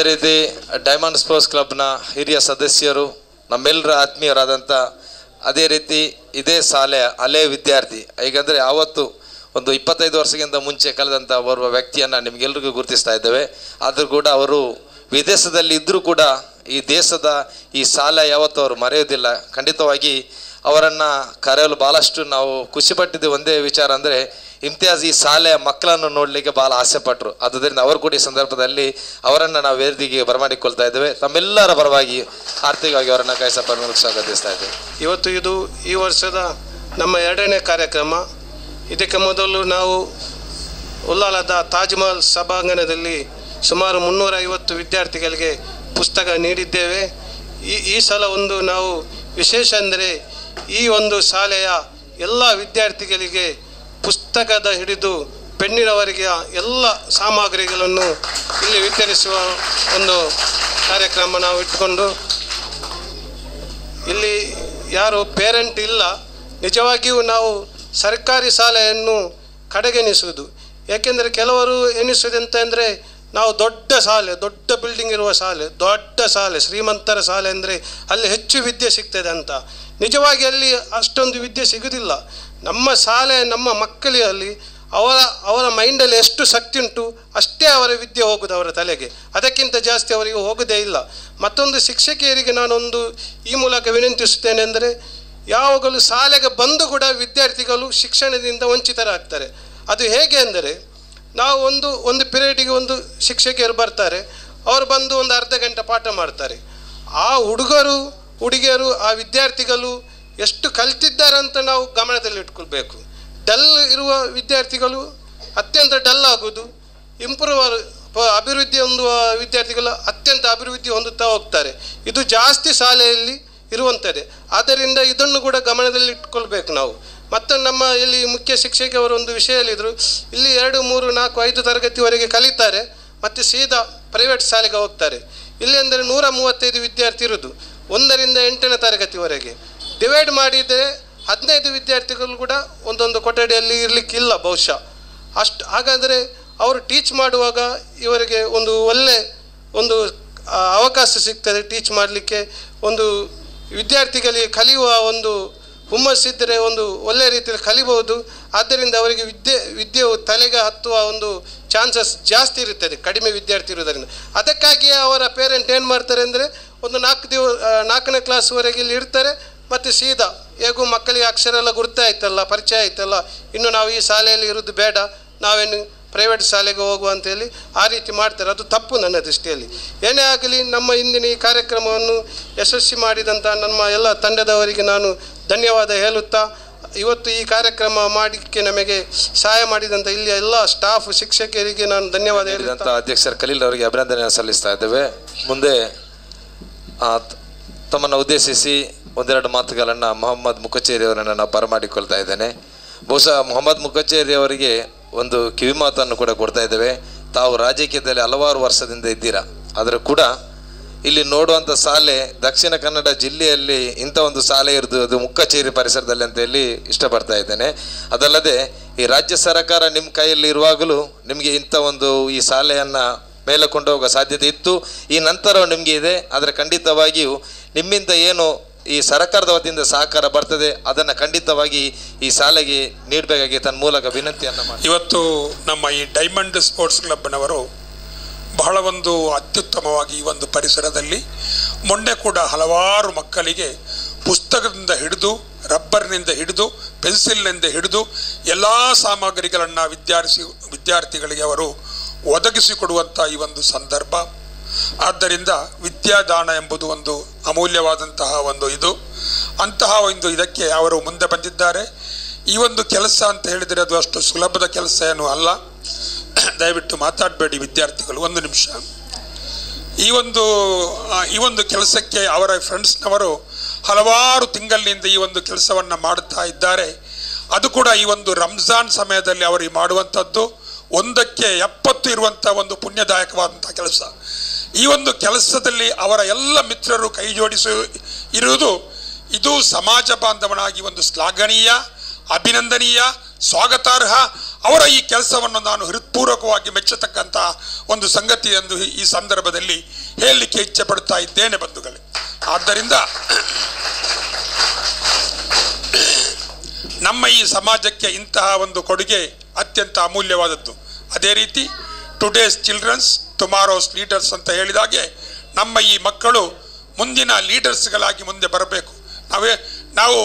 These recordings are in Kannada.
ರೀತಿ ಡೈಮಂಡ್ ಸ್ಪೋರ್ಟ್ಸ್ ಕ್ಲಬ್ನ ಹಿರಿಯ ಸದಸ್ಯರು, ನಮ್ಮೆಲ್ಲರ ಆತ್ಮೀಯರಾದಂಥ, ಅದೇ ರೀತಿ ಇದೇ ಶಾಲೆಯ ಹಳೆ ವಿದ್ಯಾರ್ಥಿ, ಈಗಂದರೆ ಆವತ್ತು ಒಂದು 25 ವರ್ಷಕ್ಕಿಂತ ಮುಂಚೆ ಕಳೆದಂಥ ಓರ್ವ ವ್ಯಕ್ತಿಯನ್ನು ನಿಮಗೆಲ್ರಿಗೂ ಗುರುತಿಸ್ತಾ ಇದ್ದೇವೆ. ಆದರೂ ಕೂಡ ಅವರು ವಿದೇಶದಲ್ಲಿ ಇದ್ದರೂ ಕೂಡ ಈ ದೇಶದ ಈ ಶಾಲೆ ಯಾವತ್ತೂ ಅವರು ಮರೆಯೋದಿಲ್ಲ. ಖಂಡಿತವಾಗಿ ಅವರನ್ನು ಕರೆಯಲು ಭಾಳಷ್ಟು ನಾವು ಖುಷಿಪಟ್ಟಿದ್ದು ಒಂದೇ ವಿಚಾರ ಅಂದರೆ ಇಮ್ತಿಯಾಜ್ ಈ ಶಾಲೆಯ ಮಕ್ಕಳನ್ನು ನೋಡಲಿಕ್ಕೆ ಭಾಳ ಆಸೆಪಟ್ಟರು. ಆದ್ದರಿಂದ ಅವರು ಕೂಡ ಈ ಸಂದರ್ಭದಲ್ಲಿ ಅವರನ್ನು ನಾವು ವೇದಿಕೆಗೆ ಬರಮಾಡಿಕೊಳ್ತಾ ಇದ್ದೇವೆ. ತಮ್ಮೆಲ್ಲರ ಪರವಾಗಿ ಆರ್ಥಿಕವಾಗಿ ಅವರನ್ನು ಕೈಸಪ್ಪನ್ನು ಸ್ವಾಗತಿಸ್ತಾ ಇದ್ದೇವೆ. ಇವತ್ತು ಇದು ಈ ವರ್ಷದ ನಮ್ಮ 2ನೇ ಕಾರ್ಯಕ್ರಮ. ಇದಕ್ಕೆ ಮೊದಲು ನಾವು ಉಲ್ಲಾಲದ ತಾಜ್ ಮಹಲ್ ಸಭಾಂಗಣದಲ್ಲಿ ಸುಮಾರು 350 ವಿದ್ಯಾರ್ಥಿಗಳಿಗೆ ಪುಸ್ತಕ ನೀಡಿದ್ದೇವೆ. ಈ ಸಲ ಒಂದು ನಾವು ವಿಶೇಷ ಅಂದರೆ ಈ ಒಂದು ಶಾಲೆಯ ಎಲ್ಲ ವಿದ್ಯಾರ್ಥಿಗಳಿಗೆ ಪುಸ್ತಕದ ಹಿಡಿದು ಪೆನ್ನಿನವರೆಗೆ ಎಲ್ಲ ಸಾಮಗ್ರಿಗಳನ್ನು ಇಲ್ಲಿ ವಿತರಿಸುವ ಒಂದು ಕಾರ್ಯಕ್ರಮ ನಾವು ಇಟ್ಕೊಂಡು, ಇಲ್ಲಿ ಯಾರು ಪೇರೆಂಟ್ ಇಲ್ಲ. ನಿಜವಾಗಿಯೂ ನಾವು ಸರ್ಕಾರಿ ಶಾಲೆಯನ್ನು ಕಡೆಗಣಿಸುವುದು. ಏಕೆಂದರೆ ಕೆಲವರು ಎನಿಸುವುದಂತ ಅಂದರೆ ನಾವು ದೊಡ್ಡ ಶಾಲೆ, ದೊಡ್ಡ ಬಿಲ್ಡಿಂಗ್ ಇರುವ ಶಾಲೆ, ದೊಡ್ಡ ಶಾಲೆ, ಶ್ರೀಮಂತರ ಶಾಲೆ ಅಂದರೆ ಅಲ್ಲಿ ಹೆಚ್ಚು ವಿದ್ಯೆ ಸಿಗ್ತದೆ ಅಂತ. ನಿಜವಾಗಿ ಅಲ್ಲಿ ಅಷ್ಟೊಂದು ವಿದ್ಯೆ ಸಿಗುವುದಿಲ್ಲ. ನಮ್ಮ ಶಾಲೆ ನಮ್ಮ ಮಕ್ಕಳಲ್ಲಿ ಅವರ ಮೈಂಡಲ್ಲಿ ಎಷ್ಟು ಶಕ್ತಿ ಉಂಟು ಅಷ್ಟೇ ಅವರ ವಿದ್ಯೆ ಹೋಗುವುದು ಅವರ ತಲೆಗೆ, ಅದಕ್ಕಿಂತ ಜಾಸ್ತಿ ಅವರಿಗೆ ಹೋಗೋದೇ ಇಲ್ಲ. ಮತ್ತೊಂದು ಶಿಕ್ಷಕಿಯರಿಗೆ ನಾನೊಂದು ಈ ಮೂಲಕ ವಿನಂತಿಸುತ್ತೇನೆ ಅಂದರೆ, ಯಾವಾಗಲೂ ಶಾಲೆಗೆ ಬಂದು ಕೂಡ ವಿದ್ಯಾರ್ಥಿಗಳು ಶಿಕ್ಷಣದಿಂದ ವಂಚಿತರಾಗ್ತಾರೆ. ಅದು ಹೇಗೆ ಅಂದರೆ, ನಾವು ಒಂದು ಪಿರಿಯಡಿಗೆ ಒಂದು ಶಿಕ್ಷಕಿಯರು ಬರ್ತಾರೆ, ಅವರು ಬಂದು ಒಂದು ಅರ್ಧ ಗಂಟೆ ಪಾಠ ಮಾಡ್ತಾರೆ. ಆ ಹುಡುಗಿಯರು ಆ ವಿದ್ಯಾರ್ಥಿಗಳು ಎಷ್ಟು ಕಲ್ತಿದ್ದಾರೆ ಅಂತ ನಾವು ಗಮನದಲ್ಲಿ ಇಟ್ಕೊಳ್ಬೇಕು. ಡಲ್ ಇರುವ ವಿದ್ಯಾರ್ಥಿಗಳು ಅತ್ಯಂತ ಡಲ್ ಆಗೋದು, ಅಭಿವೃದ್ಧಿ ಹೊಂದುವ ವಿದ್ಯಾರ್ಥಿಗಳು ಅತ್ಯಂತ ಅಭಿವೃದ್ಧಿ ಹೊಂದುತ್ತಾ ಹೋಗ್ತಾರೆ. ಇದು ಜಾಸ್ತಿ ಶಾಲೆಯಲ್ಲಿ ಇರುವಂಥದ್ದೇ. ಆದ್ದರಿಂದ ಇದನ್ನು ಕೂಡ ಗಮನದಲ್ಲಿ ಇಟ್ಕೊಳ್ಬೇಕು ನಾವು. ಮತ್ತು ನಮ್ಮ ಇಲ್ಲಿ ಮುಖ್ಯ ಶಿಕ್ಷಕಿಯವರು ಒಂದು ವಿಷಯ ಹೇಳಿದರು, ಇಲ್ಲಿ 2, 3, 4, 5 ತರಗತಿವರೆಗೆ ಕಲಿತಾರೆ ಮತ್ತು ಸೀದಾ ಪ್ರೈವೇಟ್ ಶಾಲೆಗೆ ಹೋಗ್ತಾರೆ. ಇಲ್ಲಿ ಅಂದರೆ 135 ವಿದ್ಯಾರ್ಥಿ ಇರೋದು 1ರಿಂದ 8ನೇ ತರಗತಿವರೆಗೆ. ಡಿವೈಡ್ ಮಾಡಿದರೆ 15 ವಿದ್ಯಾರ್ಥಿಗಳು ಕೂಡ ಒಂದೊಂದು ಕೊಠಡಿಯಲ್ಲಿ ಇರಲಿಕ್ಕಿಲ್ಲ ಬಹುಶಃ ಅಷ್ಟು. ಹಾಗಾದರೆ ಅವರು ಟೀಚ್ ಮಾಡುವಾಗ ಇವರಿಗೆ ಒಂದು ಒಳ್ಳೆ ಒಂದು ಅವಕಾಶ ಸಿಗ್ತದೆ ಟೀಚ್ ಮಾಡಲಿಕ್ಕೆ. ಒಂದು ವಿದ್ಯಾರ್ಥಿಗಳಿಗೆ ಕಲಿಯುವ ಒಂದು ಹುಮ್ಮಸ್ಸಿದ್ದರೆ ಒಂದು ಒಳ್ಳೆಯ ರೀತಿಯಲ್ಲಿ ಕಲಿಬಹುದು. ಆದ್ದರಿಂದ ಅವರಿಗೆ ವಿದ್ಯೆಯು ತಲೆಗೆ ಹತ್ತುವ ಒಂದು ಚಾನ್ಸಸ್ ಜಾಸ್ತಿ ಇರುತ್ತದೆ ಕಡಿಮೆ ವಿದ್ಯಾರ್ಥಿ ಇರುವುದರಿಂದ. ಅದಕ್ಕಾಗಿಯೇ ಅವರ ಪೇರೆಂಟ್ ಏನು ಮಾಡ್ತಾರೆ ಅಂದರೆ, ಒಂದು 4ನೇ ಕ್ಲಾಸ್ವರೆಗೆ ಇಲ್ಲಿ ಇರ್ತಾರೆ ಮತ್ತು ಸೀದಾ ಹೇಗೂ ಮಕ್ಕಳಿಗೆ ಅಕ್ಷರ ಎಲ್ಲ ಗುರ್ತಾಯ್ತಲ್ಲ, ಪರಿಚಯ ಆಯ್ತಲ್ಲ, ಇನ್ನು ನಾವು ಈ ಶಾಲೆಯಲ್ಲಿ ಇರೋದು ಬೇಡ, ನಾವೇನು ಪ್ರೈವೇಟ್ ಶಾಲೆಗೆ ಹೋಗುವ ಅಂತೇಳಿ ಆ ರೀತಿ ಮಾಡ್ತಾರೆ. ಅದು ತಪ್ಪು ನನ್ನ ದೃಷ್ಟಿಯಲ್ಲಿ. ಏನೇ ಆಗಲಿ, ನಮ್ಮ ಇಂದಿನ ಈ ಕಾರ್ಯಕ್ರಮವನ್ನು ಯಶಸ್ವಿ ಮಾಡಿದಂಥ ನಮ್ಮ ಎಲ್ಲ ತಂಡದವರಿಗೆ ನಾನು ಧನ್ಯವಾದ ಹೇಳುತ್ತಾ, ಇವತ್ತು ಈ ಕಾರ್ಯಕ್ರಮ ಮಾಡಲಿಕ್ಕೆ ನಮಗೆ ಸಹಾಯ ಮಾಡಿದಂಥ ಇಲ್ಲಿಯ ಎಲ್ಲ ಸ್ಟಾಫ್ ಶಿಕ್ಷಕರಿಗೆ ನಾನು ಧನ್ಯವಾದ ಹೇಳಿದಂಥ ಅಧ್ಯಕ್ಷರು ಖಲೀಲ್ ಅವರಿಗೆ ಅಭಿನಂದನೆ ಸಲ್ಲಿಸ್ತಾ ಇದ್ದೇವೆ. ಮುಂದೆ ತಮ್ಮನ್ನು ಉದ್ದೇಶಿಸಿ ಒಂದೆರಡು ಮಾತುಗಳನ್ನು ಮೊಹಮ್ಮದ್ ಮುಖಚೇರಿ ಅವರನ್ನು ನಾವು ಬರಮಾಡಿಕೊಳ್ತಾ ಇದ್ದೇನೆ. ಬಹುಶಃ ಮೊಹಮ್ಮದ್ ಮುಖಚೇರಿ ಅವರಿಗೆ ಒಂದು ಕಿವಿಮಾತನ್ನು ಕೂಡ ಕೊಡ್ತಾ ಇದ್ದೇವೆ. ತಾವು ರಾಜಕೀಯದಲ್ಲಿ ಹಲವಾರು ವರ್ಷದಿಂದ ಇದ್ದೀರಾ, ಆದರೆ ಕೂಡ ಇಲ್ಲಿ ನೋಡುವಂಥ ಶಾಲೆ ದಕ್ಷಿಣ ಕನ್ನಡ ಜಿಲ್ಲೆಯಲ್ಲಿ ಇಂಥ ಒಂದು ಶಾಲೆ ಇರೋದು ಅದು ಮುಖಚೇರಿ ಪರಿಸರದಲ್ಲಿ ಅಂತ ಹೇಳಿ ಇಷ್ಟಪಡ್ತಾ ಇದ್ದೇನೆ. ಅದಲ್ಲದೆ ಈ ರಾಜ್ಯ ಸರ್ಕಾರ ನಿಮ್ಮ ಕೈಯಲ್ಲಿ ಇರುವಾಗಲೂ ನಿಮಗೆ ಇಂಥ ಒಂದು ಈ ಶಾಲೆಯನ್ನು ಮೇಲೆ ಕೊಂಡೋಗೋ ಸಾಧ್ಯತೆ ಇತ್ತು, ಈ ನಂತರ ನಿಮಗೆ ಇದೆ. ಆದರೆ ಖಂಡಿತವಾಗಿಯೂ ನಿಮ್ಮಿಂದ ಏನು ಈ ಸರ್ಕಾರದ ವತಿಯಿಂದ ಸಹಕಾರ ಬರ್ತದೆ ಅದನ್ನು ಖಂಡಿತವಾಗಿ ಈ ಶಾಲೆಗೆ ನೀಡಬೇಕಾಗಿ ತನ್ನ ಮೂಲಕ ವಿನಂತಿಯನ್ನು ಮಾಡಿ. ಇವತ್ತು ನಮ್ಮ ಈ ಡೈಮಂಡ್ ಸ್ಪೋರ್ಟ್ಸ್ ಕ್ಲಬ್ನವರು ಬಹಳ ಒಂದು ಅತ್ಯುತ್ತಮವಾಗಿ ಈ ಒಂದು ಪರಿಸರದಲ್ಲಿ ಮೊನ್ನೆ ಕೂಡ ಹಲವಾರು ಮಕ್ಕಳಿಗೆ ಪುಸ್ತಕದಿಂದ ಹಿಡಿದು ರಬ್ಬರ್ನಿಂದ ಹಿಡಿದು ಪೆನ್ಸಿಲ್ನಿಂದ ಹಿಡಿದು ಎಲ್ಲ ಸಾಮಗ್ರಿಗಳನ್ನು ವಿದ್ಯಾರ್ಥಿಗಳಿಗೆ ಅವರು ಒದಗಿಸಿಕೊಡುವಂಥ ಈ ಒಂದು ಸಂದರ್ಭ. ಆದ್ದರಿಂದ ವಿದ್ಯಾದಾನ ಎಂಬುದು ಒಂದು ಅಮೂಲ್ಯವಾದಂತಹ ಒಂದು ಅಂತಹ ಒಂದು ಇದಕ್ಕೆ ಅವರು ಮುಂದೆ ಬಂದಿದ್ದಾರೆ. ಈ ಒಂದು ಕೆಲಸ ಅಂತ ಹೇಳಿದರೆ ಅದು ಅಷ್ಟು ಸುಲಭದ ಕೆಲಸ ಏನೂ ಅಲ್ಲ. ದಯವಿಟ್ಟು ಮಾತಾಡಬೇಡಿ ವಿದ್ಯಾರ್ಥಿಗಳು, 1 ನಿಮಿಷ. ಈ ಒಂದು ಕೆಲಸಕ್ಕೆ ಅವರ ಫ್ರೆಂಡ್ಸ್ನವರು ಹಲವಾರು ತಿಂಗಳಿನಿಂದ ಈ ಒಂದು ಕೆಲಸವನ್ನು ಮಾಡುತ್ತಾ ಇದ್ದಾರೆ. ಅದು ಕೂಡ ಈ ಒಂದು ರಂಜಾನ್ ಸಮಯದಲ್ಲಿ ಅವರು ಮಾಡುವಂಥದ್ದು 1ಕ್ಕೆ 70 ಇರುವಂಥ ಒಂದು ಪುಣ್ಯದಾಯಕವಾದಂಥ ಕೆಲಸ. ಈ ಒಂದು ಕೆಲಸದಲ್ಲಿ ಅವರ ಎಲ್ಲ ಮಿತ್ರರು ಕೈ ಇರುವುದು ಇದು ಸಮಾಜ ಬಾಂಧವನಾಗಿ ಒಂದು ಶ್ಲಾಘನೀಯ, ಅಭಿನಂದನೀಯ, ಸ್ವಾಗತಾರ್ಹ. ಅವರ ಈ ಕೆಲಸವನ್ನು ನಾನು ಹೃತ್ಪೂರ್ವಕವಾಗಿ ಮೆಚ್ಚತಕ್ಕಂಥ ಒಂದು ಸಂಗತಿ ಎಂದು ಈ ಸಂದರ್ಭದಲ್ಲಿ ಹೇಳಲಿಕ್ಕೆ ಇಚ್ಛೆ ಪಡ್ತಾ ಇದ್ದೇನೆ ಬಂಧುಗಳೇ. ಆದ್ದರಿಂದ ನಮ್ಮ ಈ ಸಮಾಜಕ್ಕೆ ಇಂತಹ ಒಂದು ಕೊಡುಗೆ ಅತ್ಯಂತ ಅಮೂಲ್ಯವಾದದ್ದು. ಅದೇ ರೀತಿ ಟುಡೇಸ್ ಚಿಲ್ಡ್ರನ್ಸ್ ಟುಮಾರೋಸ್ ಲೀಡರ್ಸ್ ಅಂತ ಹೇಳಿದಾಗೆ ನಮ್ಮ ಈ ಮಕ್ಕಳು ಮುಂದಿನ ಲೀಡರ್ಸ್ಗಳಾಗಿ ಮುಂದೆ ಬರಬೇಕು. ನಾವು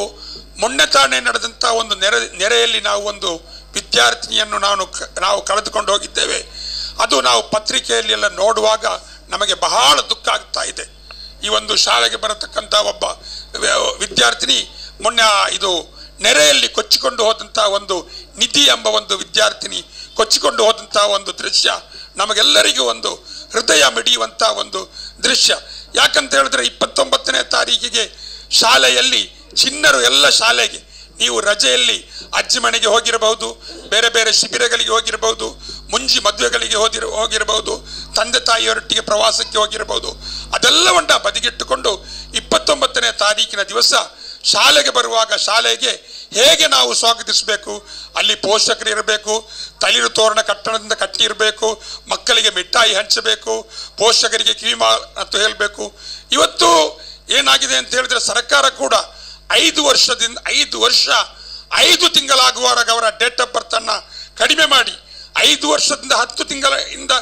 ಮೊನ್ನೆ ತಾನೇ ನಡೆದಂಥ ಒಂದು ನೆರೆಯಲ್ಲಿ ನಾವು ಒಂದು ವಿದ್ಯಾರ್ಥಿನಿಯನ್ನು ನಾವು ಕಳೆದುಕೊಂಡು ಹೋಗಿದ್ದೇವೆ. ಅದು ನಾವು ಪತ್ರಿಕೆಯಲ್ಲಿ ಎಲ್ಲ ನೋಡುವಾಗ ನಮಗೆ ಬಹಳ ದುಃಖ ಆಗ್ತಾ ಇದೆ. ಈ ಒಂದು ಶಾಲೆಗೆ ಬರತಕ್ಕಂಥ ಒಬ್ಬ ವಿದ್ಯಾರ್ಥಿನಿ ಮೊನ್ನೆ ಇದು ನೆರೆಯಲ್ಲಿ ಕೊಚ್ಚಿಕೊಂಡು ಹೋದಂಥ ಒಂದು ನಿಧಿ ಎಂಬ ಒಂದು ವಿದ್ಯಾರ್ಥಿನಿ ಕೊಚ್ಚಿಕೊಂಡು ಹೋದಂಥ ಒಂದು ದೃಶ್ಯ ನಮಗೆಲ್ಲರಿಗೂ ಒಂದು ಹೃದಯ ಮಿಡಿಯುವಂಥ ಒಂದು ದೃಶ್ಯ. ಯಾಕಂತ ಹೇಳಿದ್ರೆ 29ನೇ ತಾರೀಕಿಗೆ ಶಾಲೆಯಲ್ಲಿ ಚಿಣ್ಣರು ಎಲ್ಲ ಶಾಲೆಗೆ ನೀವು ರಜೆಯಲ್ಲಿ ಅಜ್ಜಿ ಮನೆಗೆ ಹೋಗಿರಬಹುದು, ಬೇರೆ ಬೇರೆ ಶಿಬಿರಗಳಿಗೆ ಹೋಗಿರಬಹುದು, ಮುಂಜಿ ಮದುವೆಗಳಿಗೆ ಹೋಗಿರಬಹುದು, ತಂದೆ ತಾಯಿಯವರೊಟ್ಟಿಗೆ ಪ್ರವಾಸಕ್ಕೆ ಹೋಗಿರಬಹುದು. ಅದೆಲ್ಲವನ್ನ ಬದಿಗಿಟ್ಟುಕೊಂಡು 29ನೇ ತಾರೀಕಿನ ದಿವಸ ಶಾಲೆಗೆ ಬರುವಾಗ ಶಾಲೆಗೆ ಹೇಗೆ ನಾವು ಸ್ವಾಗತಿಸಬೇಕು, ಅಲ್ಲಿ ಪೋಷಕರು ಇರಬೇಕು, ತಳಿರು ತೋರಣ ಕಟ್ಟಣದಿಂದ ಕಟ್ಟಿರಬೇಕು, ಮಕ್ಕಳಿಗೆ ಮಿಠಾಯಿ ಹಂಚಬೇಕು, ಪೋಷಕರಿಗೆ ಕಿವಿಮಾತು ಹೇಳಬೇಕು. ಇವತ್ತು ಏನಾಗಿದೆ ಅಂತ ಹೇಳಿದ್ರೆ ಸರ್ಕಾರ ಕೂಡ 5 ವರ್ಷ 5 ತಿಂಗಳಾಗುವಾಗ ಅವರ ಡೇಟ್ ಆಫ್ ಬರ್ತ್ ಅನ್ನ ಕಡಿಮೆ ಮಾಡಿ 5 ವರ್ಷದಿಂದ 10 ತಿಂಗಳಿಂದ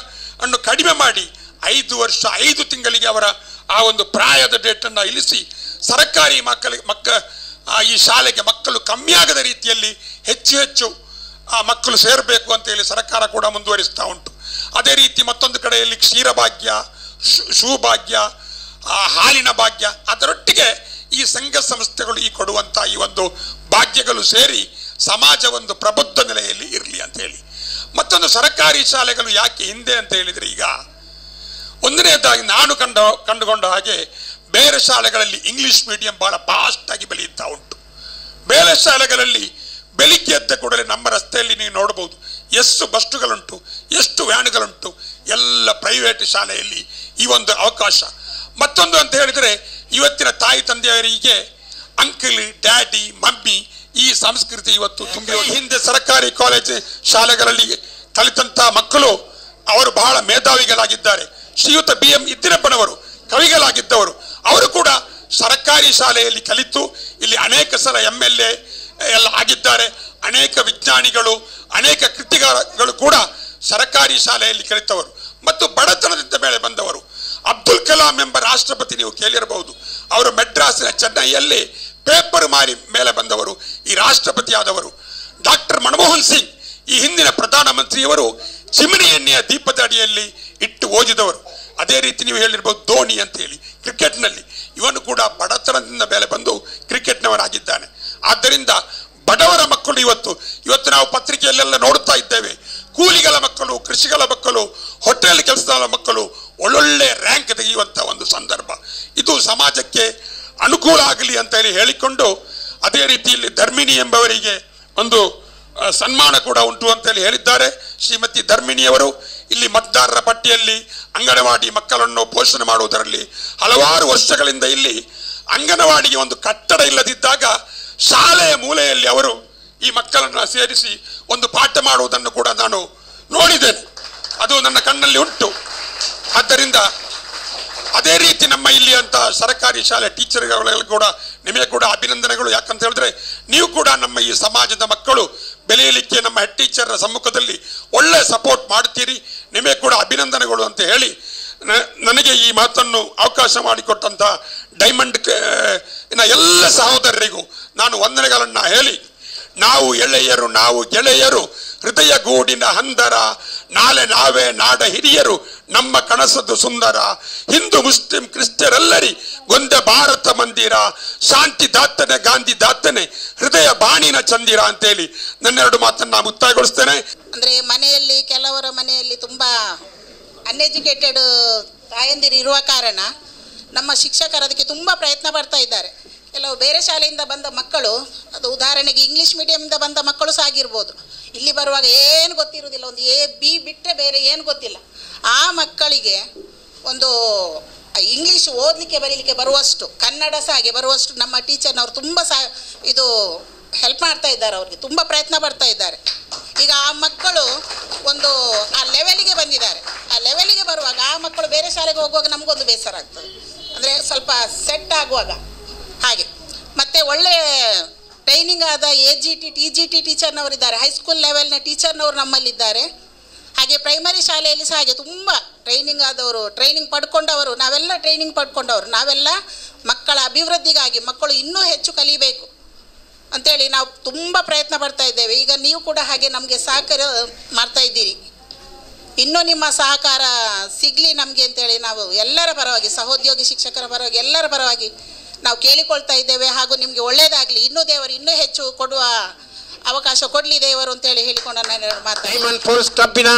ಅನ್ನು ಕಡಿಮೆ ಮಾಡಿ 5 ವರ್ಷ 5 ತಿಂಗಳಿಗೆ ಅವರ ಆ ಒಂದು ಪ್ರಾಯದ ಡೇಟನ್ನು ಇಳಿಸಿ ಸರ್ಕಾರಿ ಈ ಶಾಲೆಗೆ ಮಕ್ಕಳು ಕಮ್ಮಿಯಾಗದ ರೀತಿಯಲ್ಲಿ ಹೆಚ್ಚು ಮಕ್ಕಳು ಸೇರಬೇಕು ಅಂತ ಹೇಳಿ ಸರ್ಕಾರ ಕೂಡ ಮುಂದುವರಿಸ್ತಾ ಉಂಟು. ಅದೇ ರೀತಿ ಮತ್ತೊಂದು ಕಡೆಯಲ್ಲಿ ಕ್ಷೀರಭಾಗ್ಯ, ಶೂಭಾಗ್ಯ, ಹಾಲಿನ ಭಾಗ್ಯ, ಅದರೊಟ್ಟಿಗೆ ಈ ಸಂಘ ಸಂಸ್ಥೆಗಳು ಈ ಕೊಡುವಂಥ ಈ ಒಂದು ಭಾಗ್ಯಗಳು ಸೇರಿ ಸಮಾಜ ಒಂದು ಪ್ರಬುದ್ಧ ನೆಲೆಯಲ್ಲಿ ಇರಲಿ ಅಂತ ಹೇಳಿ. ಮತ್ತೊಂದು ಸರ್ಕಾರಿ ಶಾಲೆಗಳು ಯಾಕೆ ಹಿಂದೆ ಅಂತ ಹೇಳಿದರೆ, ಈಗ ಒಂದನೇದಾಗಿ ನಾನು ಕಂಡುಕೊಂಡ ಹಾಗೆ ಬೇರೆ ಶಾಲೆಗಳಲ್ಲಿ ಇಂಗ್ಲಿಷ್ ಮೀಡಿಯಂ ಬಹಳ ಫಾಸ್ಟ್ ಆಗಿ ಬೆಳೆಯುತ್ತಾ ಉಂಟು. ಬೇರೆ ಶಾಲೆಗಳಲ್ಲಿ ಬೆಳಿಗ್ಗೆ ಎದ್ದ ಕೂಡಲೇ ನಮ್ಮ ರಸ್ತೆಯಲ್ಲಿ ನೀವು ನೋಡಬಹುದು ಎಷ್ಟು ಬಸ್ಸುಗಳುಂಟು, ಎಷ್ಟು ವ್ಯಾನ್ಗಳುಂಟು. ಎಲ್ಲ ಪ್ರೈವೇಟ್ ಶಾಲೆಯಲ್ಲಿ ಈ ಒಂದು ಅವಕಾಶ. ಮತ್ತೊಂದು ಅಂತ ಹೇಳಿದರೆ ಇವತ್ತಿನ ತಾಯಿ ತಂದೆಯವರಿಗೆ ಅಂಕಲ್, ಡ್ಯಾಡಿ, ಮಮ್ಮಿ ಈ ಸಂಸ್ಕೃತಿ ಇವತ್ತು ತುಂಬಿ. ಹಿಂದೆ ಸರ್ಕಾರಿ ಕಾಲೇಜ್ ಶಾಲೆಗಳಲ್ಲಿ ಕಲಿತಂಥ ಮಕ್ಕಳು ಅವರು ಬಹಳ ಮೇಧಾವಿಗಳಾಗಿದ್ದಾರೆ. ಶ್ರೀಯುತ BM ಇದ್ದಿರಪ್ಪನವರು ಕವಿಗಳಾಗಿದ್ದವರು. ಅವರು ಕೂಡ ಸರ್ಕಾರಿ ಶಾಲೆಯಲ್ಲಿ ಕಲಿತು ಇಲ್ಲಿ ಅನೇಕ ಸಲ MLA ಎಲ್ಲ ಆಗಿದ್ದಾರೆ. ಅನೇಕ ವಿಜ್ಞಾನಿಗಳು, ಅನೇಕ ಕೃತಿಗಳು ಕೂಡ ಸರ್ಕಾರಿ ಶಾಲೆಯಲ್ಲಿ ಕಲಿತವರು ಮತ್ತು ಬಡತನದಿಂದ ಮೇಲೆ ಬಂದವರು. ಅಬ್ದುಲ್ ಕಲಾಂ ಎಂಬ ರಾಷ್ಟ್ರಪತಿ ನೀವು ಕೇಳಿರಬಹುದು. ಅವರು ಮೆಡ್ರಾಸಿನ ಚೆನ್ನೈಯಲ್ಲಿ ಪೇಪರ್ ಮಾರಿ ಮೇಲೆ ಬಂದವರು, ಈ ರಾಷ್ಟ್ರಪತಿ ಆದವರು. ಡಾಕ್ಟರ್ ಮನಮೋಹನ್ ಸಿಂಗ್ ಈ ಹಿಂದಿನ ಪ್ರಧಾನಮಂತ್ರಿಯವರು ಚಿಮಣಿ ಎಣ್ಣೆಯ ದೀಪದ ಅಡಿಯಲ್ಲಿ ಇಟ್ಟು ಓದಿದವರು. ಅದೇ ರೀತಿ ನೀವು ಹೇಳಿರ್ಬೋದು ಧೋನಿ ಅಂತ ಹೇಳಿ ಕ್ರಿಕೆಟ್ನಲ್ಲಿ, ಇವನು ಕೂಡ ಬಡತನದಿಂದ ಮೇಲೆ ಬಂದು ಕ್ರಿಕೆಟ್ನವರಾಗಿದ್ದಾನೆ. ಆದ್ದರಿಂದ ಬಡವರ ಮಕ್ಕಳು ಇವತ್ತು ನಾವು ಪತ್ರಿಕೆಯಲ್ಲೆಲ್ಲ ನೋಡ್ತಾ ಇದ್ದೇವೆ. ಕೂಲಿಗಳ ಮಕ್ಕಳು, ಕೃಷಿಗಳ ಮಕ್ಕಳು, ಹೋಟೆಲ್ ಕೆಲಸದ ಮಕ್ಕಳು ಒಳ್ಳೊಳ್ಳೆ ರ್ಯಾಂಕ್ ತೆಗೆಯುವಂಥ ಒಂದು ಸಂದರ್ಭ. ಇದು ಸಮಾಜಕ್ಕೆ ಅನುಕೂಲ ಆಗಲಿ ಅಂತ ಹೇಳಿಕೊಂಡು ಅದೇ ರೀತಿಯಲ್ಲಿ ಧರ್ಮಿಣಿ ಎಂಬವರಿಗೆ ಒಂದು ಸನ್ಮಾನ ಕೂಡ ಉಂಟು ಅಂತೇಳಿ ಹೇಳಿದ್ದಾರೆ. ಶ್ರೀಮತಿ ಧರ್ಮಿಣಿಯವರು ಇಲ್ಲಿ ಮತದಾರರ ಪಟ್ಟಿಯಲ್ಲಿ ಅಂಗನವಾಡಿ ಮಕ್ಕಳನ್ನು ಪೋಷಣೆ ಮಾಡುವುದರಲ್ಲಿ ಹಲವಾರು ವರ್ಷಗಳಿಂದ ಇಲ್ಲಿ ಅಂಗನವಾಡಿಗೆ ಒಂದು ಕಟ್ಟಡ ಇಲ್ಲದಿದ್ದಾಗ ಶಾಲೆಯ ಮೂಲೆಯಲ್ಲಿ ಅವರು ಈ ಮಕ್ಕಳನ್ನು ಸೇರಿಸಿ ಒಂದು ಪಾಠ ಮಾಡುವುದನ್ನು ಕೂಡ ನಾನು ನೋಡಿದ್ದೇನೆ. ಅದು ನನ್ನ ಕಣ್ಣಲ್ಲಿ ಉಂಟು. ಆದ್ದರಿಂದ ಅದೇ ರೀತಿ ನಮ್ಮ ಇಲ್ಲಿ ಅಂತ ಸರ್ಕಾರಿ ಶಾಲೆ ಟೀಚರ್ಗಳು ಕೂಡ ನಿಮಗೆ ಕೂಡ ಅಭಿನಂದನೆಗಳು. ಯಾಕಂತ ಹೇಳಿದ್ರೆ ನೀವು ಕೂಡ ನಮ್ಮ ಈ ಸಮಾಜದ ಮಕ್ಕಳು ಬೆಳೆಯಲಿಕ್ಕೆ ನಮ್ಮ ಹೆಡ್ ಟೀಚರ್ ಸಮ್ಮುಖದಲ್ಲಿ ಒಳ್ಳೆ ಸಪೋರ್ಟ್ ಮಾಡ್ತೀರಿ. ನಿಮಗೆ ಕೂಡ ಅಭಿನಂದನೆಗಳು ಅಂತ ಹೇಳಿ ನನಗೆ ಈ ಮಾತನ್ನು ಅವಕಾಶ ಮಾಡಿಕೊಟ್ಟಂಥ ಡೈಮಂಡ್ ಎಲ್ಲ ಸಹೋದರರಿಗೂ ನಾನು ವಂದನೆಗಳನ್ನು ಹೇಳಿ, ನಾವು ಗೆಳೆಯರು ಹೃದಯ ಗೂಡಿನ ಹಂದರ, ನಾಳೆ ನಾವೇ ನಾಡ ಹಿರಿಯರು, ನಮ್ಮ ಕನಸದು ಸುಂದರ, ಹಿಂದೂ ಮುಸ್ಲಿಂ ಕ್ರಿಶ್ಚಿಯರೆಲ್ಲರಿ ಒಂದೇ ಭಾರತ ಮಂದಿರ, ಶಾಂತಿ ದಾತನೆ ಗಾಂಧಿ ದಾತನೆ, ಹೃದಯ ಬಾಣಿನ ಚಂದಿರ ಅಂತೇಳಿ ನನ್ನೆರಡು ಮಾತನ್ನ ಮುಕ್ತಾಯಗೊಳಿಸ್ತೇನೆ. ಅಂದ್ರೆ ಮನೆಯಲ್ಲಿ ಕೆಲವರ ಮನೆಯಲ್ಲಿ ತುಂಬಾ ಅನ್ಎಜುಕೇಟೆಡ್ ತಾಯಂದಿರು ಇರುವ ಕಾರಣ ನಮ್ಮ ಶಿಕ್ಷಕರು ಅದಕ್ಕೆ ತುಂಬ ಪ್ರಯತ್ನ ಪಡ್ತಾ ಇದ್ದಾರೆ. ಕೆಲವು ಬೇರೆ ಶಾಲೆಯಿಂದ ಬಂದ ಮಕ್ಕಳು, ಅದು ಉದಾಹರಣೆಗೆ ಇಂಗ್ಲೀಷ್ ಮೀಡಿಯಮಿಂದ ಬಂದ ಮಕ್ಕಳು ಸಹ ಆಗಿರ್ಬೋದು, ಇಲ್ಲಿ ಬರುವಾಗ ಏನು ಗೊತ್ತಿರುವುದಿಲ್ಲ, ಒಂದು A-B ಬಿಟ್ಟರೆ ಬೇರೆ ಏನು ಗೊತ್ತಿಲ್ಲ. ಆ ಮಕ್ಕಳಿಗೆ ಒಂದು ಇಂಗ್ಲೀಷ್ ಓದಲಿಕ್ಕೆ ಬರೀಲಿಕ್ಕೆ ಬರುವಷ್ಟು, ಕನ್ನಡ ಸಹ ಹಾಗೆ ಬರುವಷ್ಟು ನಮ್ಮ ಟೀಚರ್ನವರು ತುಂಬ ಇದು ಹೆಲ್ಪ್ ಮಾಡ್ತಾ ಇದ್ದಾರೆ, ಅವ್ರಿಗೆ ತುಂಬ ಪ್ರಯತ್ನ ಪಡ್ತಾ ಇದ್ದಾರೆ. ಈಗ ಆ ಒಂದು ಆ ಲೆವೆಲಿಗೆ ಬಂದಿದ್ದಾರೆ. ಆ ಲೆವೆಲಿಗೆ ಬರುವಾಗ ಆ ಮಕ್ಕಳು ಬೇರೆ ಶಾಲೆಗೆ ಹೋಗುವಾಗ ನಮಗೊಂದು ಬೇಸರ ಆಗ್ತದೆ, ಅಂದರೆ ಸ್ವಲ್ಪ ಸೆಟ್ ಆಗುವಾಗ ಹಾಗೆ. ಮತ್ತು ಒಳ್ಳೆ ಟ್ರೈನಿಂಗ್ ಆದ AGT TGT ಟೀಚರ್ನವರಿದ್ದಾರೆ, ಹೈಸ್ಕೂಲ್ ಲೆವೆಲ್ನ ಟೀಚರ್ನವರು ನಮ್ಮಲ್ಲಿದ್ದಾರೆ. ಹಾಗೆ ಪ್ರೈಮರಿ ಶಾಲೆಯಲ್ಲಿ ಸಹ ಹಾಗೆ ತುಂಬ ಟ್ರೈನಿಂಗ್ ಆದವರು, ಟ್ರೈನಿಂಗ್ ಪಡ್ಕೊಂಡವರು, ನಾವೆಲ್ಲ ಟ್ರೈನಿಂಗ್ ಪಡ್ಕೊಂಡವರು. ನಾವೆಲ್ಲ ಮಕ್ಕಳ ಅಭಿವೃದ್ಧಿಗಾಗಿ, ಮಕ್ಕಳು ಇನ್ನೂ ಹೆಚ್ಚು ಕಲಿಬೇಕು ಅಂಥೇಳಿ ನಾವು ತುಂಬ ಪ್ರಯತ್ನ ಪಡ್ತಾ ಇದ್ದೇವೆ. ಈಗ ನೀವು ಕೂಡ ಹಾಗೆ ನಮಗೆ ಸಹಕಾರ ಮಾಡ್ತಾ ಇದ್ದೀರಿ. ಇನ್ನೂ ನಿಮ್ಮ ಸಹಕಾರ ಸಿಗಲಿ ನಮಗೆ ಅಂತೇಳಿ ನಾವು ಎಲ್ಲರ ಪರವಾಗಿ, ಸಹೋದ್ಯೋಗಿ ಶಿಕ್ಷಕರ ಪರವಾಗಿ, ಎಲ್ಲರ ಪರವಾಗಿ ನಾವು ಕೇಳಿಕೊಳ್ತಾ ಇದ್ದೇವೆ. ಹಾಗೂ ನಿಮಗೆ ಒಳ್ಳೆಯದಾಗಲಿ, ಇನ್ನೂ ದೇವರು ಇನ್ನೂ ಹೆಚ್ಚು ಕೊಡುವ ಅವಕಾಶ ಕೊಡಲಿ ದೇವರು ಅಂತೇಳಿ ಹೇಳಿಕೊಂಡು ನಾನು ಮಾತಾಡ್ತೀನಿ. ಡೈಮಂಡ್ ಸ್ಪೋರ್ಟ್ಸ್ ಕ್ಲಬ್ಬಿನ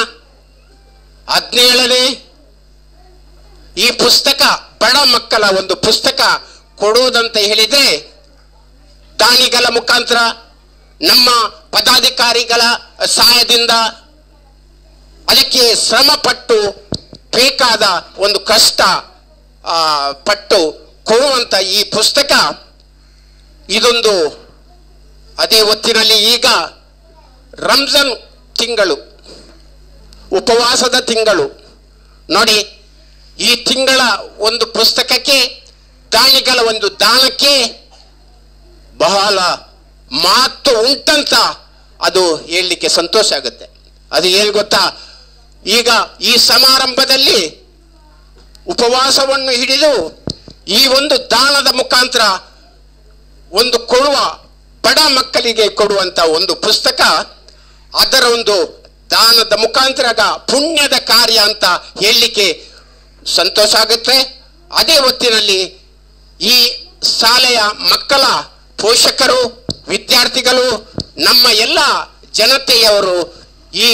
17ನೇ ಈ ಪುಸ್ತಕ, ಬಡ ಮಕ್ಕಳ ಒಂದು ಪುಸ್ತಕ ಕೊಡುವುದಂತ ಹೇಳಿದರೆ ದಾನಿಗಳ ಮುಖಾಂತರ, ನಮ್ಮ ಪದಾಧಿಕಾರಿಗಳ ಸಹಾಯದಿಂದ, ಅದಕ್ಕೆ ಶ್ರಮ ಪಟ್ಟು ಬೇಕಾದ ಒಂದು ಕಷ್ಟ ಪಟ್ಟು ಕೊಡುವಂಥ ಈ ಪುಸ್ತಕ ಇದೊಂದು ಅದೇ ಹೊತ್ತಿನಲ್ಲಿ ಈಗ ರಂಜಾನ್ ತಿಂಗಳು, ಉಪವಾಸದ ತಿಂಗಳು ನೋಡಿ. ಈ ತಿಂಗಳ ಒಂದು ಪುಸ್ತಕಕ್ಕೆ, ದಾನಿಗಳ ಒಂದು ದಾನಕ್ಕೆ ಬಹಳ ಮಾತು ಉಂಟಂತ ಅದು ಹೇಳಲಿಕ್ಕೆ ಸಂತೋಷ ಆಗುತ್ತೆ. ಅದು ಏನು ಗೊತ್ತಾ, ಈಗ ಈ ಸಮಾರಂಭದಲ್ಲಿ ಉಪವಾಸವನ್ನು ಹಿಡಿದು ಈ ಒಂದು ದಾನದ ಮುಖಾಂತರ ಒಂದು ಕೊಡುವ, ಬಡ ಮಕ್ಕಳಿಗೆ ಕೊಡುವಂತ ಒಂದು ಪುಸ್ತಕ, ಅದರ ಒಂದು ದಾನದ ಮುಖಾಂತರ ಪುಣ್ಯದ ಕಾರ್ಯ ಅಂತ ಹೇಳಲಿಕ್ಕೆ ಸಂತೋಷ ಆಗುತ್ತೆ. ಅದೇ ಹೊತ್ತಿನಲ್ಲಿ ಈ ಶಾಲೆಯ ಮಕ್ಕಳ ಪೋಷಕರು, ವಿದ್ಯಾರ್ಥಿಗಳು, ನಮ್ಮ ಎಲ್ಲ ಜನತೆಯವರು ಈ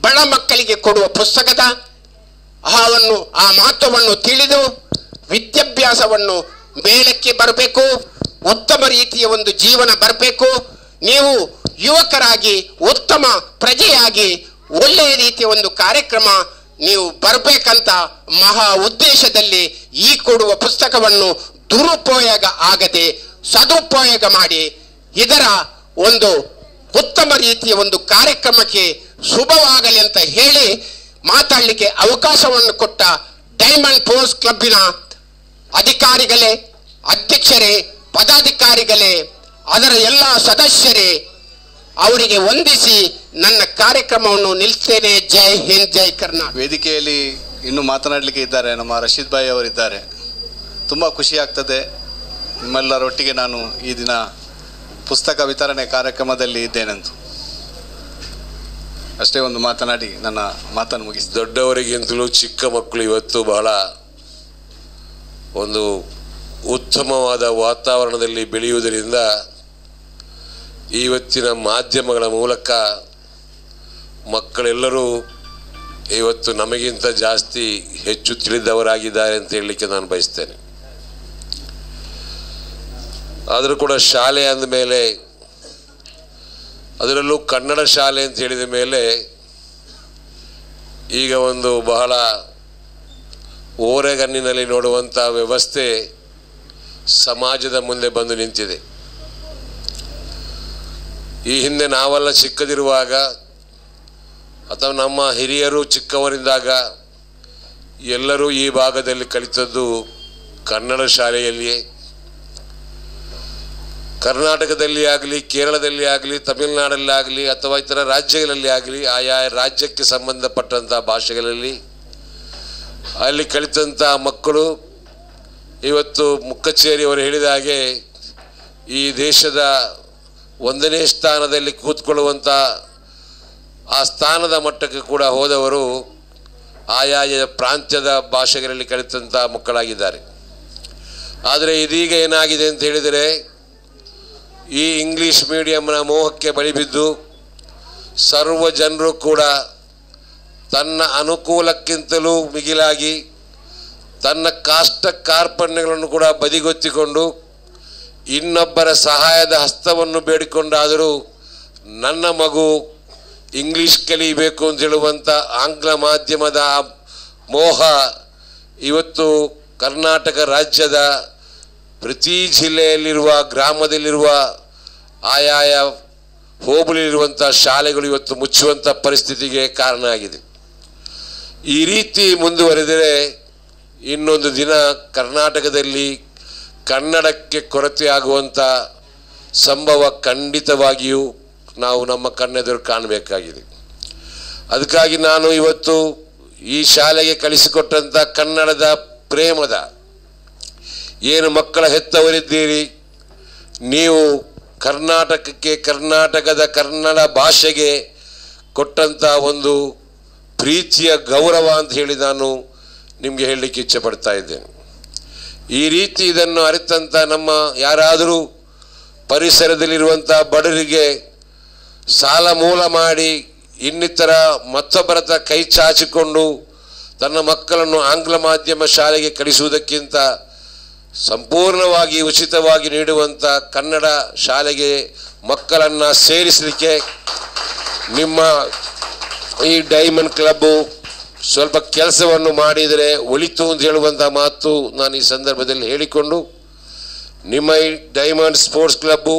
ಬಡ ಮಕ್ಕಳಿಗೆ ಕೊಡುವ ಪುಸ್ತಕದ ಆ ಮಹತ್ವವನ್ನು ತಿಳಿದು ವಿದ್ಯಾಭ್ಯಾಸವನ್ನು ಮೇಲಕ್ಕೆ ಬರಬೇಕು, ಉತ್ತಮ ರೀತಿಯ ಒಂದು ಜೀವನ ಬರಬೇಕು. ನೀವು ಯುವಕರಾಗಿ ಉತ್ತಮ ಪ್ರಜೆಯಾಗಿ ಒಳ್ಳೆಯ ರೀತಿಯ ಒಂದು ಕಾರ್ಯಕ್ರಮ ನೀವು ಬರಬೇಕಂತ ಮಹಾ ಉದ್ದೇಶದಲ್ಲಿ ಈ ಕೊಡುವ ಪುಸ್ತಕವನ್ನು ದುರುಪಯೋಗ ಆಗದೆ ಸದುಪಯೋಗ ಮಾಡಿ ಇದರ ಒಂದು ಉತ್ತಮ ರೀತಿಯ ಒಂದು ಕಾರ್ಯಕ್ರಮಕ್ಕೆ ಶುಭವಾಗಲಿ ಅಂತ ಹೇಳಿ ಮಾತಾಡಲಿಕ್ಕೆ ಅವಕಾಶವನ್ನು ಕೊಟ್ಟ ಡೈಮಂಡ್ ಸ್ಪೋರ್ಟ್ಸ್ ಕ್ಲಬ್ಬಿನ ಅಧಿಕಾರಿಗಳೇ, ಅಧ್ಯಕ್ಷರೇ, ಪದಾಧಿಕಾರಿಗಳೇ, ಅದರ ಎಲ್ಲ ಸದಸ್ಯರೇ, ಅವರಿಗೆ ವಂದಿಸಿ ನನ್ನ ಕಾರ್ಯಕ್ರಮವನ್ನು ನಿಲ್ಲಿಸ್ತೇನೆ. ಜೈ ಹಿಂದ್, ಜೈ ಕರ್ನಾಟಕ. ವೇದಿಕೆಯಲ್ಲಿ ಇನ್ನೂ ಮಾತನಾಡಲಿಕ್ಕೆ ಇದ್ದಾರೆ, ನಮ್ಮ ರಶೀದ್ ಭಾಯ್ ಅವರಿದ್ದಾರೆ. ತುಂಬ ಖುಷಿ ಆಗ್ತದೆ ನಿಮ್ಮೆಲ್ಲರೊಟ್ಟಿಗೆ ನಾನು ಈ ದಿನ ಪುಸ್ತಕ ವಿತರಣೆ ಕಾರ್ಯಕ್ರಮದಲ್ಲಿ ಇದ್ದೇನೆಂದು. ಅಷ್ಟೇ ಒಂದು ಮಾತನಾಡಿ ನನ್ನ ಮಾತನ್ನು ಮುಗಿಸಿ. ದೊಡ್ಡವರಿಗಿಂತಲೂ ಚಿಕ್ಕ ಮಕ್ಕಳು ಇವತ್ತು ಬಹಳ ಒಂದು ಉತ್ತಮವಾದ ವಾತಾವರಣದಲ್ಲಿ ಬೆಳೆಯುವುದರಿಂದ ಇವತ್ತಿನ ಮಾಧ್ಯಮಗಳ ಮೂಲಕ ಮಕ್ಕಳೆಲ್ಲರೂ ಇವತ್ತು ನಮಗಿಂತ ಜಾಸ್ತಿ ಹೆಚ್ಚು ತಿಳಿದವರಾಗಿದ್ದಾರೆ ಅಂತ ಹೇಳಲಿಕ್ಕೆ ನಾನು ಬಯಸ್ತೇನೆ. ಆದರೂ ಕೂಡ ಶಾಲೆ ಅಂದಮೇಲೆ, ಅದರಲ್ಲೂ ಕನ್ನಡ ಶಾಲೆ ಅಂತ ಹೇಳಿದ ಮೇಲೆ ಈಗ ಒಂದು ಬಹಳ ಓರೆಗಣ್ಣಿನಲ್ಲಿ ನೋಡುವಂಥ ವ್ಯವಸ್ಥೆ ಸಮಾಜದ ಮುಂದೆ ಬಂದು ನಿಂತಿದೆ. ಈ ಹಿಂದೆ ನಾವೆಲ್ಲ ಚಿಕ್ಕದಿರುವಾಗ ಅಥವಾ ನಮ್ಮ ಹಿರಿಯರು ಚಿಕ್ಕವರಿಂದಾಗ ಎಲ್ಲರೂ ಈ ಭಾಗದಲ್ಲಿ ಕಲಿತದ್ದು ಕನ್ನಡ ಶಾಲೆಯಲ್ಲಿಯೇ. ಕರ್ನಾಟಕದಲ್ಲಿ ಆಗಲಿ, ಕೇರಳದಲ್ಲಿ ಆಗಲಿ, ತಮಿಳುನಾಡಲ್ಲಿ ಆಗಲಿ ಅಥವಾ ಇತರ ರಾಜ್ಯಗಳಲ್ಲಿ ಆಗಲಿ, ಆಯಾ ರಾಜ್ಯಕ್ಕೆ ಸಂಬಂಧಪಟ್ಟಂಥ ಭಾಷೆಗಳಲ್ಲಿ ಅಲ್ಲಿ ಕಲಿತಂಥ ಮಕ್ಕಳು ಇವತ್ತು ಮುಕ್ಕಚ್ಚೇರಿಯವರು ಹೇಳಿದ ಹಾಗೆ ಈ ದೇಶದ 1ನೇ ಸ್ಥಾನದಲ್ಲಿ ಕೂತ್ಕೊಳ್ಳುವಂಥ ಆ ಸ್ಥಾನದ ಮಟ್ಟಕ್ಕೆ ಕೂಡ ಹೋದವರು ಆಯಾಯ ಪ್ರಾಂತ್ಯದ ಭಾಷೆಗಳಲ್ಲಿ ಕಲಿತಂಥ ಮಕ್ಕಳಾಗಿದ್ದಾರೆ. ಆದರೆ ಇದೀಗ ಏನಾಗಿದೆ ಅಂತ ಹೇಳಿದರೆ, ಈ ಇಂಗ್ಲೀಷ್ ಮೀಡಿಯಂನ ಮೋಹಕ್ಕೆ ಬಲಿಬಿದ್ದು ಸರ್ವ ಜನರು ಕೂಡ ತನ್ನ ಅನುಕೂಲಕ್ಕಿಂತಲೂ ಮಿಗಿಲಾಗಿ ತನ್ನ ಕಾಷ್ಟ ಕಾರ್ಪಣ್ಯಗಳನ್ನು ಕೂಡ ಬದಿಗೊತ್ತಿಕೊಂಡು ಇನ್ನೊಬ್ಬರ ಸಹಾಯದ ಹಸ್ತವನ್ನು ಬೇಡಿಕೊಂಡಾದರೂ ನನ್ನ ಮಗು ಇಂಗ್ಲೀಷ್ ಕಲಿಯಬೇಕು ಅಂತ ಹೇಳುವಂಥ ಆಂಗ್ಲ ಮಾಧ್ಯಮದ ಮೋಹ ಇವತ್ತು ಕರ್ನಾಟಕ ರಾಜ್ಯದ ಪ್ರತಿ ಜಿಲ್ಲೆಯಲ್ಲಿರುವ, ಗ್ರಾಮದಲ್ಲಿರುವ ಆಯಾಯ ಹೋಬಳಿಯಿರುವಂಥ ಶಾಲೆಗಳು ಇವತ್ತು ಮುಚ್ಚುವಂಥ ಪರಿಸ್ಥಿತಿಗೆ ಕಾರಣ ಆಗಿದೆ. ಈ ರೀತಿ ಮುಂದುವರೆದರೆ ಇನ್ನೊಂದು ದಿನ ಕರ್ನಾಟಕದಲ್ಲಿ ಕನ್ನಡಕ್ಕೆ ಕೊರತೆ ಆಗುವಂಥ ಸಂಭವ ಖಂಡಿತವಾಗಿಯೂ ನಾವು ನಮ್ಮ ಕಣ್ಣೆದುರು ಕಾಣಬೇಕಾಗಿದೆ. ಅದಕ್ಕಾಗಿ ನಾನು ಇವತ್ತು ಈ ಶಾಲೆಗೆ ಕಳಿಸಿಕೊಟ್ಟಂಥ ಕನ್ನಡದ ಪ್ರೇಮದ ಏನು ಮಕ್ಕಳ ಹೆತ್ತವರಿದ್ದೀರಿ, ನೀವು ಕರ್ನಾಟಕಕ್ಕೆ, ಕರ್ನಾಟಕದ ಕನ್ನಡ ಭಾಷೆಗೆ ಕೊಟ್ಟಂಥ ಒಂದು ಪ್ರೀತಿಯ ಗೌರವ ಅಂತ ಹೇಳಿ ನಾನು ನಿಮಗೆ ಹೇಳಲಿಕ್ಕೆ ಇಚ್ಛೆ ಪಡ್ತಾ ಇದ್ದೇನೆ. ಈ ರೀತಿ ಇದನ್ನು ಅರಿತಂಥ ನಮ್ಮ ಯಾರಾದರೂ ಪರಿಸರದಲ್ಲಿರುವಂಥ ಬಡವರಿಗೆ ಸಾಲ ಮೂಲ ಮಾಡಿ ಇನ್ನಿತರ ಮತ್ತೊಬ್ಬರ ಕೈ ಚಾಚಿಕೊಂಡು ತನ್ನ ಮಕ್ಕಳನ್ನು ಆಂಗ್ಲ ಮಾಧ್ಯಮ ಶಾಲೆಗೆ ಕಳಿಸುವುದಕ್ಕಿಂತ ಸಂಪೂರ್ಣವಾಗಿ ಉಚಿತವಾಗಿ ನೀಡುವಂಥ ಕನ್ನಡ ಶಾಲೆಗೆ ಮಕ್ಕಳನ್ನು ಸೇರಿಸಲಿಕ್ಕೆ ನಿಮ್ಮ ಈ ಡೈಮಂಡ್ ಕ್ಲಬ್ಬು ಸ್ವಲ್ಪ ಕೆಲಸವನ್ನು ಮಾಡಿದರೆ ಒಳಿತು ಅಂತ ಹೇಳುವಂಥ ಮಾತು ನಾನು ಈ ಸಂದರ್ಭದಲ್ಲಿ ಹೇಳಿಕೊಂಡು, ನಿಮ್ಮ ಈ ಡೈಮಂಡ್ ಸ್ಪೋರ್ಟ್ಸ್ ಕ್ಲಬ್ಬು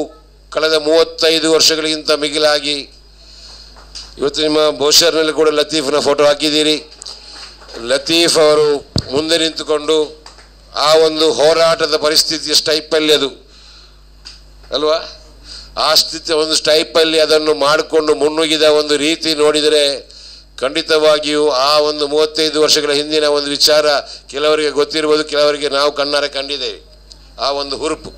ಕಳೆದ 35 ವರ್ಷಗಳಿಗಿಂತ ಮಿಗಿಲಾಗಿ ಇವತ್ತು ನಿಮ್ಮ ಬಹುಶರ್ನಲ್ಲಿ ಕೂಡ ಲತೀಫ್ನ ಫೋಟೋ ಹಾಕಿದ್ದೀರಿ. ಲತೀಫ್ ಅವರು ಮುಂದೆ ನಿಂತುಕೊಂಡು ಆ ಒಂದು ಹೋರಾಟದ ಪರಿಸ್ಥಿತಿಯ ಸ್ಟೈಪಲ್ಲಿ ಅದು ಅಲ್ವಾ, ಆ ಸ್ಥಿತಿ ಒಂದು ಸ್ಟೈಪಲ್ಲಿ ಅದನ್ನು ಮಾಡಿಕೊಂಡು ಮುನ್ನುಗ್ಗಿದ ಒಂದು ರೀತಿ ನೋಡಿದರೆ ಖಂಡಿತವಾಗಿಯೂ ಆ ಒಂದು 35 ವರ್ಷಗಳ ಹಿಂದಿನ ಒಂದು ವಿಚಾರ ಕೆಲವರಿಗೆ ಗೊತ್ತಿರ್ಬೋದು, ಕೆಲವರಿಗೆ ನಾವು ಕಣ್ಣಾರೆ ಕಂಡಿದ್ದೇವೆ ಆ ಒಂದು ಹುರುಪು.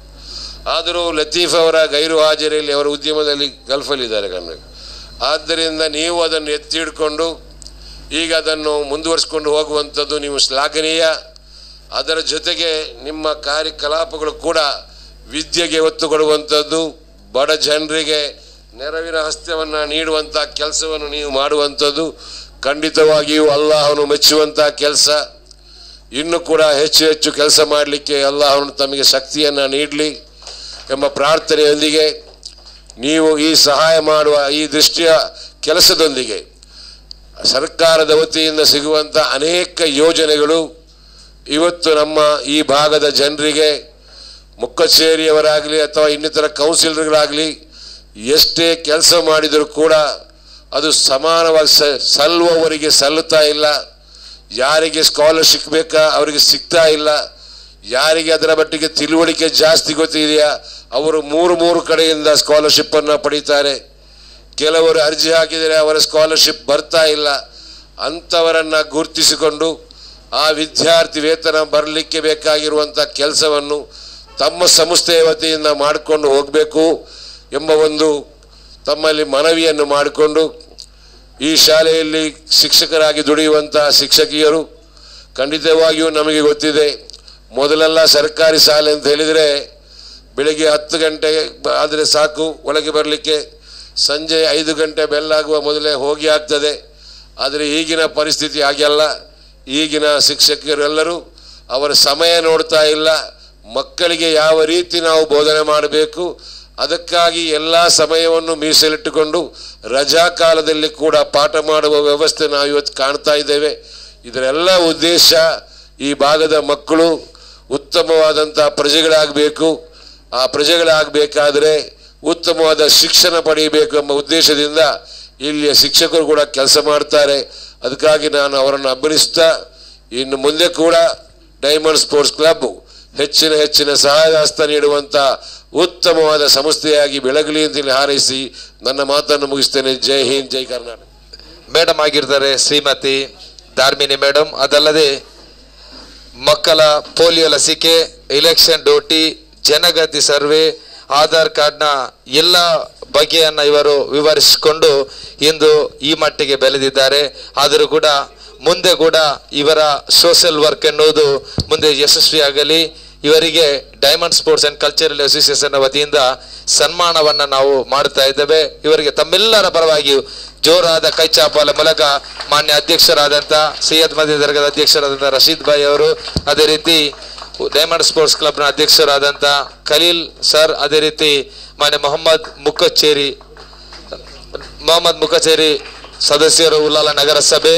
ಆದರೂ ಲತೀಫ್ ಅವರ ಗೈರು ಹಾಜರಿಯಲ್ಲಿ ಅವರ ಉದ್ಯಮದಲ್ಲಿ ಗಲ್ಫಲ್ಲಿದ್ದಾರೆ ಕನ್ನಡ. ಆದ್ದರಿಂದ ನೀವು ಅದನ್ನು ಎತ್ತಿ ಹಿಡ್ಕೊಂಡು ಈಗ ಅದನ್ನು ಮುಂದುವರಿಸ್ಕೊಂಡು ಹೋಗುವಂಥದ್ದು ನೀವು ಶ್ಲಾಘನೀಯ. ಅದರ ಜೊತೆಗೆ ನಿಮ್ಮ ಕಾರ್ಯಕಲಾಪಗಳು ಕೂಡ ವಿದ್ಯೆಗೆ ಒತ್ತು ಕೊಡುವಂಥದ್ದು, ಬಡ ಜನರಿಗೆ ನೆರವಿನ ಹಸ್ತವನ್ನು ನೀಡುವಂಥ ಕೆಲಸವನ್ನು ನೀವು ಮಾಡುವಂಥದ್ದು ಖಂಡಿತವಾಗಿಯೂ ಅಲ್ಲಾಹನು ಮೆಚ್ಚುವಂಥ ಕೆಲಸ. ಇನ್ನೂ ಕೂಡ ಹೆಚ್ಚು ಹೆಚ್ಚು ಕೆಲಸ ಮಾಡಲಿಕ್ಕೆ ಅಲ್ಲಾಹನು ತಮಗೆ ಶಕ್ತಿಯನ್ನು ನೀಡಲಿ ಎಂಬ ಪ್ರಾರ್ಥನೆಯೊಂದಿಗೆ ನೀವು ಈ ಸಹಾಯ ಮಾಡುವ ಈ ದೃಷ್ಟಿಯ ಕೆಲಸದೊಂದಿಗೆ ಸರ್ಕಾರದ ವತಿಯಿಂದ ಸಿಗುವಂಥ ಅನೇಕ ಯೋಜನೆಗಳು ಇವತ್ತು ನಮ್ಮ ಈ ಭಾಗದ ಜನರಿಗೆ, ಮುಕ್ಕಚೇರಿಯವರಾಗಲಿ ಅಥವಾ ಇನ್ನಿತರ ಕೌನ್ಸಿಲರ್ಗಳಾಗಲಿ ಎಷ್ಟೇ ಕೆಲಸ ಮಾಡಿದರೂ ಕೂಡ ಅದು ಸಮಾನವಾಗಿ ಸಲ್ಲುವವರಿಗೆ ಸಲ್ಲುತ್ತಾ ಇಲ್ಲ. ಯಾರಿಗೆ ಸ್ಕಾಲರ್ಶಿಪ್ ಬೇಕಾ ಅವರಿಗೆ ಸಿಗ್ತಾ ಇಲ್ಲ. ಯಾರಿಗೆ ಅದರ ಮಟ್ಟಿಗೆ ತಿಳುವಳಿಕೆ ಜಾಸ್ತಿ ಗೊತ್ತಿದೆಯಾ ಅವರು 3 ಕಡೆಯಿಂದ ಸ್ಕಾಲರ್ಶಿಪ್ಪನ್ನು ಪಡೀತಾರೆ. ಕೆಲವರು ಅರ್ಜಿ ಹಾಕಿದರೆ ಅವರ ಸ್ಕಾಲರ್ಶಿಪ್ ಬರ್ತಾ ಇಲ್ಲ. ಅಂಥವರನ್ನು ಗುರುತಿಸಿಕೊಂಡು ಆ ವಿದ್ಯಾರ್ಥಿ ವೇತನ ಬರಲಿಕ್ಕೆ ಬೇಕಾಗಿರುವಂಥ ಕೆಲಸವನ್ನು ತಮ್ಮ ಸಂಸ್ಥೆಯ ವತಿಯಿಂದ ಮಾಡಿಕೊಂಡು ಹೋಗಬೇಕು ಎಂಬ ಒಂದು ತಮ್ಮಲ್ಲಿ ಮನವಿಯನ್ನು ಮಾಡಿಕೊಂಡು, ಈ ಶಾಲೆಯಲ್ಲಿ ಶಿಕ್ಷಕರಾಗಿ ದುಡಿಯುವಂಥ ಶಿಕ್ಷಕಿಯರು ಖಂಡಿತವಾಗಿಯೂ ನಮಗೆ ಗೊತ್ತಿದೆ, ಮೊದಲೆಲ್ಲ ಸರ್ಕಾರಿ ಶಾಲೆ ಅಂತ ಹೇಳಿದರೆ ಬೆಳಿಗ್ಗೆ 10 ಗಂಟೆಗೆ ಆದರೆ ಸಾಕು ಒಳಗೆ ಬರಲಿಕ್ಕೆ, ಸಂಜೆ 5 ಗಂಟೆ ಬೆಲ್ಲಾಗುವ ಮೊದಲೇ ಹೋಗಿ ಆಗ್ತದೆ. ಆದರೆ ಈಗಿನ ಪರಿಸ್ಥಿತಿ ಹಾಗೆಲ್ಲ. ಈಗಿನ ಶಿಕ್ಷಕರೆಲ್ಲರೂ ಅವರ ಸಮಯ ನೋಡ್ತಾ ಇಲ್ಲ. ಮಕ್ಕಳಿಗೆ ಯಾವ ರೀತಿ ನಾವು ಬೋಧನೆ ಮಾಡಬೇಕು ಅದಕ್ಕಾಗಿ ಎಲ್ಲ ಸಮಯವನ್ನು ಮೀಸಲಿಟ್ಟುಕೊಂಡು ರಜಾ ಕಾಲದಲ್ಲಿ ಕೂಡ ಪಾಠ ಮಾಡುವ ವ್ಯವಸ್ಥೆ ನಾವು ಇವತ್ತು ಕಾಣ್ತಾ ಇದ್ದೇವೆ. ಇದರೆಲ್ಲ ಉದ್ದೇಶ ಈ ಭಾಗದ ಮಕ್ಕಳು ಉತ್ತಮವಾದಂಥ ಪ್ರಜೆಗಳಾಗಬೇಕು. ಆ ಪ್ರಜೆಗಳಾಗಬೇಕಾದರೆ ಉತ್ತಮವಾದ ಶಿಕ್ಷಣ ಪಡೆಯಬೇಕು ಎಂಬ ಉದ್ದೇಶದಿಂದ ಇಲ್ಲಿಯ ಶಿಕ್ಷಕರು ಕೂಡ ಕೆಲಸ ಮಾಡ್ತಾರೆ. ಅದಕ್ಕಾಗಿ ನಾನು ಅವರನ್ನು ಅಭಿನಯಿಸ್ತಾ ಇನ್ನು ಮುಂದೆ ಕೂಡ ಡೈಮಂಡ್ ಸ್ಪೋರ್ಟ್ಸ್ ಕ್ಲಬ್ ಹೆಚ್ಚಿನ ಸಹಾಯಹಸ್ತ ನೀಡುವಂಥ ಉತ್ತಮವಾದ ಸಂಸ್ಥೆಯಾಗಿ ಬೆಳಗಲಿ ಅಂತೇಳಿ ಹಾರೈಸಿ ನನ್ನ ಮಾತನ್ನು ಮುಗಿಸ್ತೇನೆ. ಜೈ ಹಿಂದ್, ಜೈ ಕರ್ನಾಟಕ. ಮೇಡಮ್ ಆಗಿರ್ತಾರೆ ಶ್ರೀಮತಿ ಧಾರ್ಮಿನಿ ಮೇಡಮ್. ಅದಲ್ಲದೆ ಮಕ್ಕಳ ಪೋಲಿಯೋ ಲಸಿಕೆ, ಎಲೆಕ್ಷನ್ ಡ್ಯೂಟಿ, ಜನಗಣತಿ ಸರ್ವೆ, ಆಧಾರ್ ಕಾರ್ಡ್ನ ಎಲ್ಲ ಬಗೆಯನ್ನು ಇವರು ವಿವರಿಸಿಕೊಂಡು ಇಂದು ಈ ಮಟ್ಟಿಗೆ ಬೆಳೆದಿದ್ದಾರೆ. ಆದರೂ ಕೂಡ ಮುಂದೆ ಕೂಡ ಇವರ ಸೋಷಿಯಲ್ ವರ್ಕ್ ಎನ್ನುವುದು ಮುಂದೆ ಯಶಸ್ವಿಯಾಗಲಿ. ಇವರಿಗೆ diamond sports and cultural association ವತಿಯಿಂದ ಸನ್ಮಾನವನ್ನು ನಾವು ಮಾಡ್ತಾ ಇದ್ದೇವೆ. ಇವರಿಗೆ ತಮ್ಮೆಲ್ಲರ ಪರವಾಗಿಯೂ ಜೋರಾದ ಕೈಚಾಪಾಲ ಮೂಲಕ ಮಾನ್ಯ ಅಧ್ಯಕ್ಷರಾದಂಥ ಸೈಯದ್ ಮದೀನಾ ದರ್ಗಾದ ಅಧ್ಯಕ್ಷರಾದಂಥ ರಶೀದ್ ಭಾಯ್ ಅವರು, ಅದೇ ರೀತಿ ಡೈಮಂಡ್ ಸ್ಪೋರ್ಟ್ಸ್ ಕ್ಲಬ್ನ ಅಧ್ಯಕ್ಷರಾದಂಥ ಖಲೀಲ್ ಸರ್, ಅದೇ ರೀತಿ ಮಾನ್ಯ ಮೊಹಮ್ಮದ್ ಮುಕ್ಕಚೇರಿ ಸದಸ್ಯರು, ಉಲ್ಲಾಲ ನಗರಸಭೆ